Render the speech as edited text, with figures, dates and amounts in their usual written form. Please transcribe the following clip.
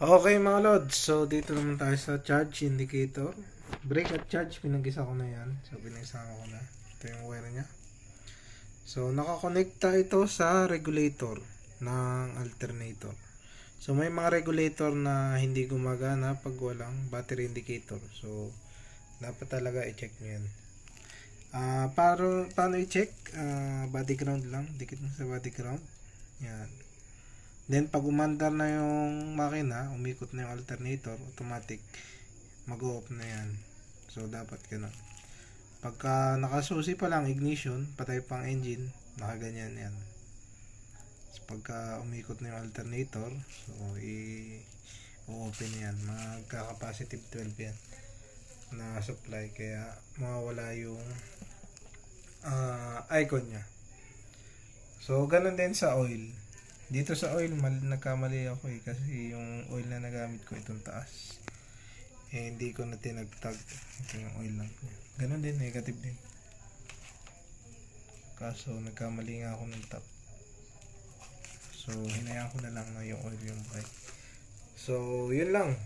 Okay mga lods, so dito naman tayo sa charge indicator. Brake at charge, pinag-isa ko na yan. So pinag-isama ko na. Ito yung wire nya. So nakakonekta ito sa regulator ng alternator. So may mga regulator na hindi gumagana pag walang battery indicator. So dapat talaga i-check nyo yan. Paano i-check? Body ground lang. Dikit mo sa body ground. Yan. Then pag umandar na yung makina, umikot na yung alternator, automatic mag-off na yan. So dapat ganun. Pagka nakasusi pa lang ignition, patay pang engine, nakaganyan yan. So pagka umikot na yung alternator, so i-open yan. Magka-capacitive 12 yan na supply, kaya mawawala yung icon nya. So ganun din sa oil. Dito sa oil, nagkamali ako kasi yung oil na nagamit ko itong taas. Hindi ko na tinagtag. Ito yung oil lang. Ganon din, negative din. Kaso nagkamali nga ako ng top. So hinayaan ko na lang na yung oil yung brake. So yun lang.